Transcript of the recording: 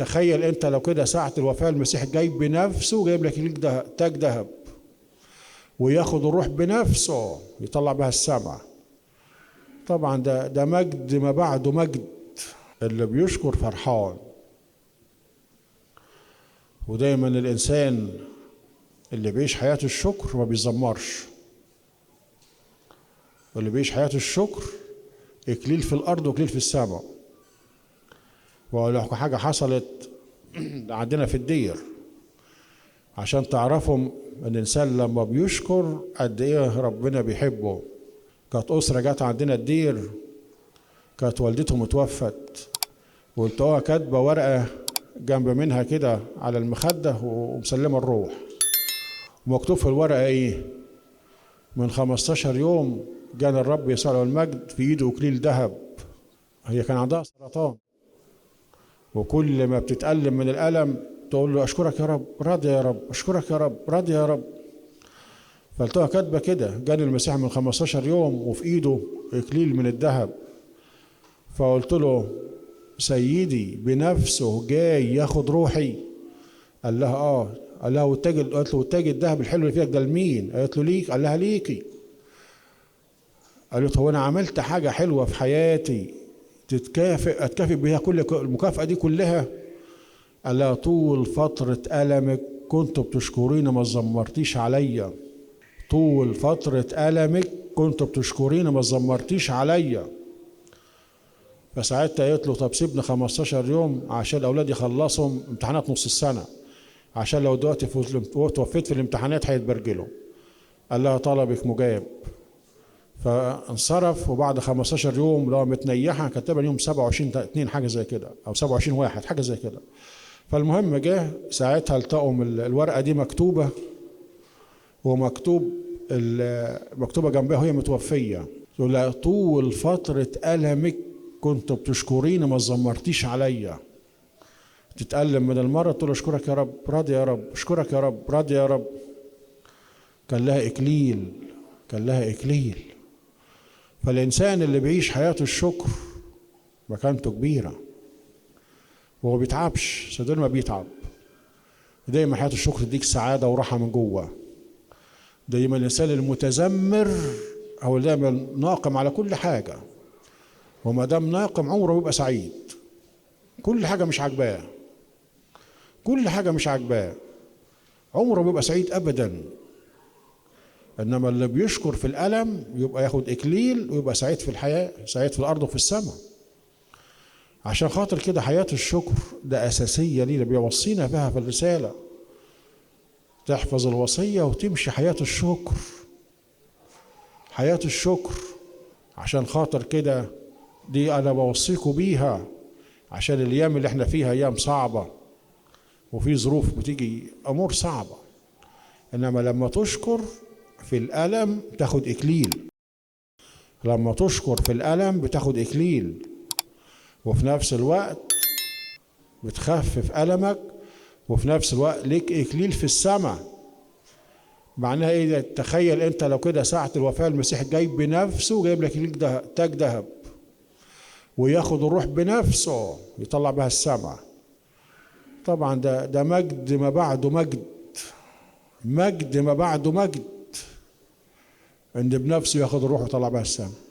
تخيل انت لو كده ساعة الوفاة المسيح جايب بنفسه، جايب لك ليك تاج ذهب، وياخد الروح بنفسه يطلع بها السماء. طبعا ده مجد ما بعده مجد. اللي بيشكر فرحان. ودايما الانسان اللي بيعيش حياة الشكر ما بيزمرش، واللي بيعيش حياة الشكر اكليل في الارض واكليل في السماء. ولو حاجة حصلت عندنا في الدير عشان تعرفوا ان الانسان لما بيشكر قد ايه ربنا بيحبه. كانت اسرة جت عندنا الدير، كانت والدتهم اتوفت، ولقوها كاتبة ورقة جنب منها كده على المخدة ومسلمة الروح، ومكتوب في الورقة ايه؟ من 15 يوم جانا الرب يسوع له المجد في ايده اكليل ذهب. هي كان عندها سرطان، وكل ما بتتألم من الألم تقول له أشكرك يا رب، راضي يا رب، أشكرك يا رب، راضي يا رب. فلتوها كاتبة كده، جاني المسيح من 15 يوم وفي إيده إكليل من الذهب. فقلت له سيدي بنفسه جاي ياخد روحي؟ قال لها آه. قال لها قالت له والتاج الذهب الحلو اللي فيك ده لمين؟ قالت له ليك. قال لها ليكي. قالت هو أنا عملت حاجة حلوة في حياتي أتكافئ بها كل المكافأة دي كلها؟ قال لها طول فترة ألمك كنت بتشكرين ما زمرتيش عليا. طول فترة ألمك كنت بتشكرين ما زمرتيش عليا. فساعتها قالت له طب سيبني 15 يوم عشان أولادي يخلصوا امتحانات نص السنة، عشان لو دلوقتي توفيت في الامتحانات هيتبرجلوا. قال لها طلبك مجاب. فانصرف، وبعد 15 يوم لو متنيحة كتبها يوم 27/2 حاجة زي كده، أو 27/1 حاجة زي كده. فالمهم جه ساعتها التقوا الورقة دي مكتوبة، مكتوبة جنبها وهي متوفية، تقول لها طول فترة ألمك كنت بتشكريني ما زمرتيش عليا. تتألم من المرض تقول اشكرك يا رب، راضي يا رب، اشكرك يا رب، راضي يا رب. كان لها إكليل، كان لها إكليل. فالإنسان اللي بيعيش حياة الشكر مكانته كبيرة، وهو بيتعبش، صدقني ما بيتعب. دايما حياة الشكر تديك سعادة وراحة من جوه. دايما الإنسان المتذمر هو دايما ناقم على كل حاجة، وما دام ناقم عمره بيبقى سعيد. كل حاجة مش عاجباه، كل حاجة مش عاجباه، عمره بيبقى سعيد أبدا. إنما اللي بيشكر في الألم يبقى ياخد إكليل ويبقى سعيد في الحياة، سعيد في الأرض وفي السماء. عشان خاطر كده حياة الشكر ده أساسية لينا، بيوصينا بها في الرسالة. تحفظ الوصية وتمشي حياة الشكر، حياة الشكر. عشان خاطر كده دي أنا بوصيكم بيها، عشان الأيام اللي احنا فيها أيام صعبة، وفي ظروف بتيجي أمور صعبة. إنما لما تشكر في الألم تاخد إكليل. لما تشكر في الألم بتاخد إكليل، وفي نفس الوقت بتخفف ألمك، وفي نفس الوقت ليك إكليل في السماء. معناها إيه ده؟ تخيل أنت لو كده ساعة الوفاة المسيح جايب بنفسه، جايب لك ليك تاج ذهب، وياخد الروح بنفسه يطلع بها السماء. طبعا ده مجد ما بعده مجد، مجد ما بعده مجد، ان بنفسه ياخد الروح ويطلع بها السماء.